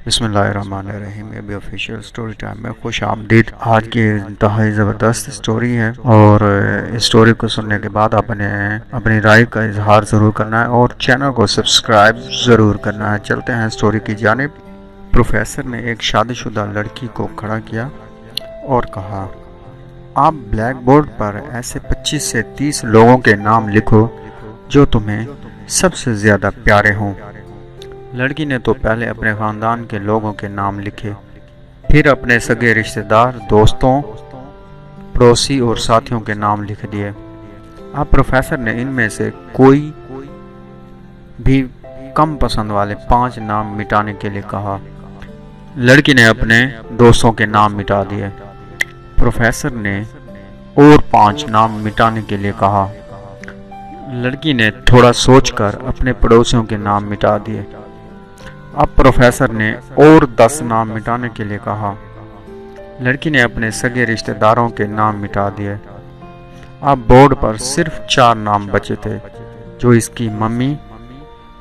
بسم اللہ الرحمن الرحیم۔ ابھی آفیشیل سٹوری ٹائم میں خوش آمدید۔ آج کی انتہائی زبردست سٹوری ہے اور اس سٹوری کو سننے کے بعد اپنی رائے کا اظہار ضرور کرنا ہے اور چینل کو سبسکرائب ضرور کرنا ہے۔ چلتے ہیں سٹوری کی جانب۔ پروفیسر نے ایک شادی شدہ لڑکی کو کھڑا کیا اور کہا، آپ بلیک بورڈ پر ایسے 25 سے 30 لوگوں کے نام لکھو جو تمہیں سب سے زیادہ پیارے ہوں۔ لڑکی نے تو پہلے اپنے خاندان کے لوگوں کے نام لکھے، پھر اپنے سگے رشتہ دار، دوستوں، پڑوسی اور ساتھیوں کے نام لکھ دیے۔ اب پروفیسر نے ان میں سے کوئی بھی کم پسند والے 5 نام مٹانے کے لیے کہا۔ لڑکی نے اپنے دوستوں کے نام مٹا دیے۔ پروفیسر نے اور 5 نام مٹانے کے لیے کہا۔ لڑکی نے تھوڑا سوچ کر اپنے پڑوسیوں کے نام مٹا دیے۔ اب پروفیسر نے اور 10 نام مٹانے کے لیے کہا۔ لڑکی نے اپنے سگے رشتہ داروں کے نام مٹا دیے۔ اب بورڈ پر صرف 4 نام بچے تھے، جو اس کی ممی،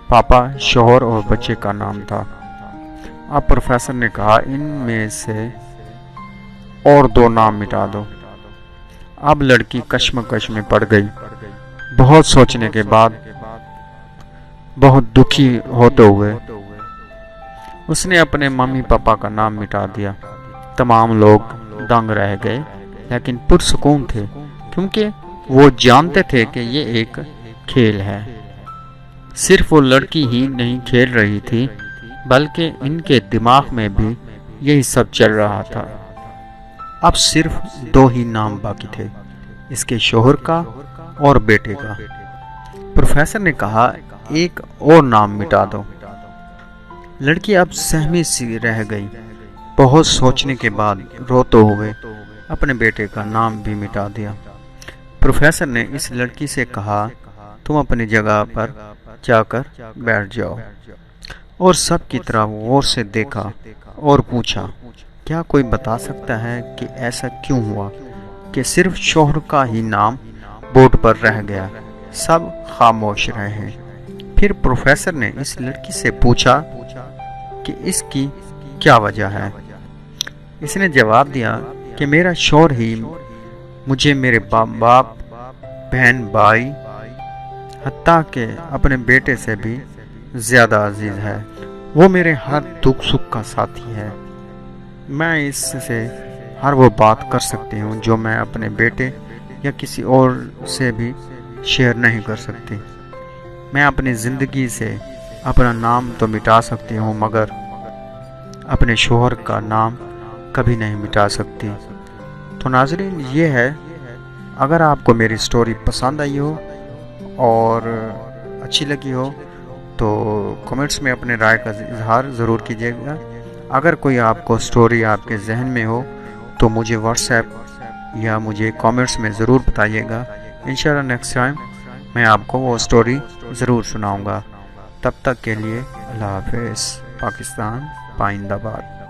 پاپا، شوہر اور بچے کا نام تھا۔ اب پروفیسر نے کہا، ان میں سے اور 2 نام مٹا دو۔ اب لڑکی کشمکش میں پڑ گئی۔ بہت سوچنے کے بعد، بہت دکھی ہوتے ہوئے اس نے اپنے ممی پاپا کا نام مٹا دیا۔ تمام لوگ دنگ رہ گئے لیکن پرسکون تھے، کیونکہ وہ جانتے تھے کہ یہ ایک کھیل ہے۔ صرف وہ لڑکی ہی نہیں کھیل رہی تھی، بلکہ ان کے دماغ میں بھی یہی سب چل رہا تھا۔ اب صرف 2 ہی نام باقی تھے، اس کے شوہر کا اور بیٹے کا۔ پروفیسر نے کہا، ایک اور نام مٹا دو۔ لڑکی اب سہمی سی رہ گئی۔ بہت سوچنے کے بعد روتے ہوئے اپنے بیٹے کا نام بھی مٹا دیا۔ پروفیسر نے اس لڑکی سے کہا، تم اپنی جگہ پر جا کر بیٹھ جاؤ، اور سب کی طرح غور سے دیکھا اور پوچھا، کیا کوئی بتا سکتا ہے کہ ایسا کیوں ہوا کہ صرف شوہر کا ہی نام بورڈ پر رہ گیا؟ سب خاموش رہے۔ پھر پروفیسر نے اس لڑکی سے پوچھا کہ اس کی کیا وجہ ہے۔ اس نے جواب دیا کہ میرا شوہر ہی مجھے میرے باپ، بہن، بھائی، حتیٰ کہ اپنے بیٹے سے بھی زیادہ عزیز ہے۔ وہ میرے ہر دکھ سکھ کا ساتھی ہے۔ میں اس سے ہر وہ بات کر سکتی ہوں جو میں اپنے بیٹے یا کسی اور سے بھی شیئر نہیں کر سکتی۔ میں اپنی زندگی سے اپنا نام تو مٹا سکتی ہوں، مگر اپنے شوہر کا نام کبھی نہیں مٹا سکتی۔ تو ناظرین، یہ ہے، اگر آپ کو میری سٹوری پسند آئی ہو اور اچھی لگی ہو تو کمنٹس میں اپنے رائے کا اظہار ضرور کیجیے گا۔ اگر کوئی آپ کو سٹوری آپ کے ذہن میں ہو تو مجھے واٹس ایپ یا مجھے کامنٹس میں ضرور بتائیے گا۔ انشاءاللہ نیکسٹ ٹائم میں آپ کو وہ سٹوری ضرور سناؤں گا۔ تب تک کے لیے اللہ حافظ۔ پاکستان پائندہ باد۔